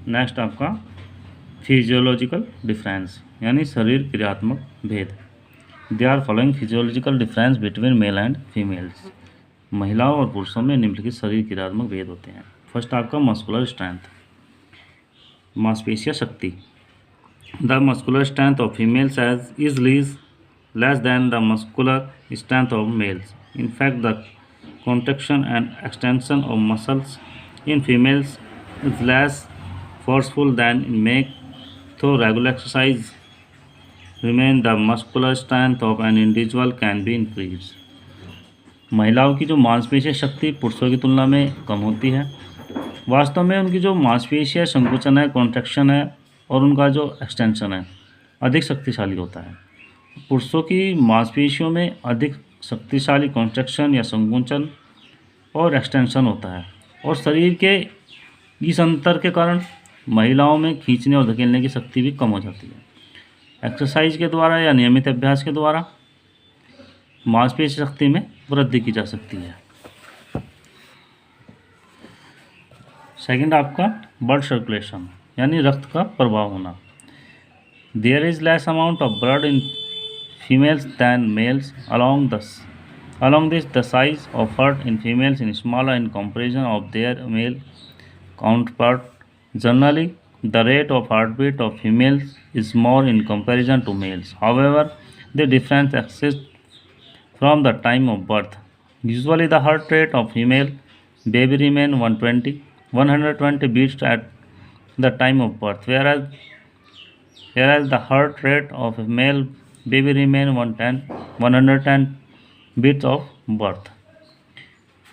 Next आपका physiological difference यानी शरीर क्रियात्मक भेद। They are following physiological difference between male and females. महिलाओं और पुरुषों में निम्नलिखित शरीर क्रियात्मक भेद होते हैं। फर्स्ट आपका मस्कुलर स्ट्रेंथ, मांसपेशिया शक्ति। The muscular strength of females is less than the muscular strength of males. In fact, the contraction and extension of muscles in females is less forceful than in males. Through regular exercise, remain the muscular strength of an individual can be increased. महिलाओं की जो मांसपेशिया शक्ति पुरुषों की तुलना में कम होती है। वास्तव में उनकी जो मांसपेशिया संकुचन है, कॉन्ट्रैक्शन है और उनका जो एक्सटेंशन है अधिक शक्तिशाली होता है। पुरुषों की मांसपेशियों में अधिक शक्तिशाली कॉन्ट्रैक्शन या संकुचन और एक्सटेंशन होता है और शरीर के इस अंतर के कारण महिलाओं में खींचने और धकेलने की शक्ति भी कम हो जाती है। एक्सरसाइज के द्वारा या नियमित अभ्यास के द्वारा मांसपेशी शक्ति में वृद्धि की जा सकती है। सेकंड आपका ब्लड सर्कुलेशन यानी रक्त का प्रवाह होना। There is less amount of blood in females than males. Along this, the size of heart in females is smaller in comparison of their male counterpart. Generally, the rate of heartbeat of females is more in comparison to males. However, the difference exists from the time of birth. Usually, the heart rate of female baby remains 120 beats at the time of birth, whereas the heart rate of male baby remain 110 beats of birth.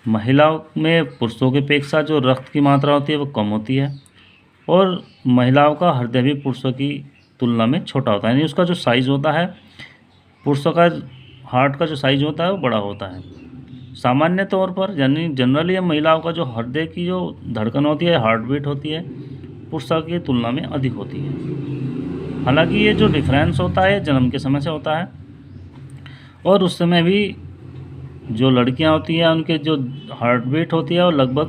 महिलाओं में पुरुषों की अपेक्षा जो रक्त की मात्रा होती है वो कम होती है और महिलाओं का हृदय भी पुरुषों की तुलना में छोटा होता है, यानी उसका जो साइज़ होता है पुरुषों का हार्ट का जो साइज़ होता है वो बड़ा होता है। सामान्य तौर पर यानी जनरली महिलाओं का जो हृदय की जो धड़कन होती है, हार्ट बीट होती है, पुरुषों की तुलना में अधिक होती है। हालांकि ये जो डिफरेंस होता है जन्म के समय से होता है और उस समय भी जो लड़कियां होती हैं उनके जो हार्ट बीट होती है वो लगभग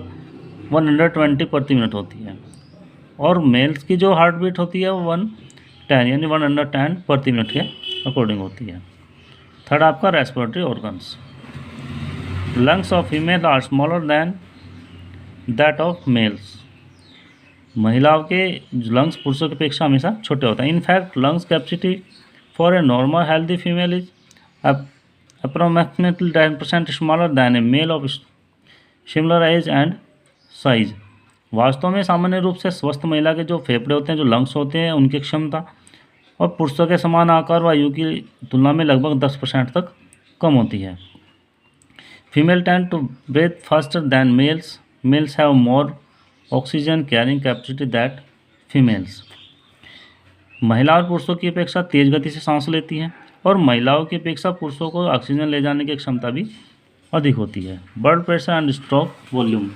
120 प्रति मिनट होती है और मेल्स की जो हार्ट बीट होती है वो 110 यानी 110 प्रति मिनट के अकॉर्डिंग होती है। थर्ड आपका respiratory organs. Lungs of female are smaller than that of males. महिलाओं के लंग्स पुरुषों की अपेक्षा हमेशा छोटे होते हैं। In fact lungs capacity for a normal healthy female is approximately 10% smaller than a male of similar age and size. वास्तव में सामान्य रूप से स्वस्थ महिला के जो फेफड़े होते हैं, जो लंग्स होते हैं, उनकी क्षमता और पुरुषों के समान आकार व आयु की तुलना में लगभग 10% तक कम होती है। Female tend to breathe faster than males. Males have more oxygen carrying capacity that females. महिला और पुरुषों की अपेक्षा तेज गति से सांस लेती हैं और महिलाओं की अपेक्षा पुरुषों को ऑक्सीजन ले जाने की क्षमता भी अधिक होती है। Blood pressure and stroke volume,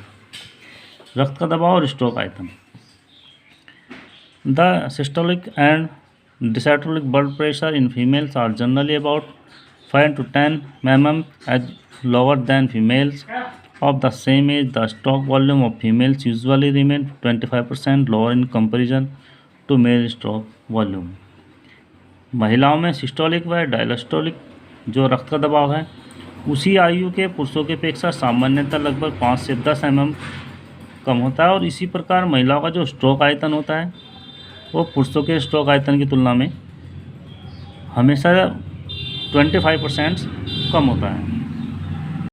रक्त का दबाव और स्ट्रोक आयतन। The systolic and diastolic blood pressure in females are generally about 5 to 10 mm as lower than females of the same age. The stroke volume of females usually remain 25% lower in comparison to male stroke volume. महिलाओं में systolic व diastolic जो रक्त का दबाव है उसी आयु के पुरुषों की अपेक्षा सामान्यतः लगभग 5 से 10 mm कम होता है और इसी प्रकार महिलाओं का जो स्ट्रोक आयतन होता है वो पुरुषों के स्ट्रोक आयतन की तुलना में हमेशा 25% कम होता है।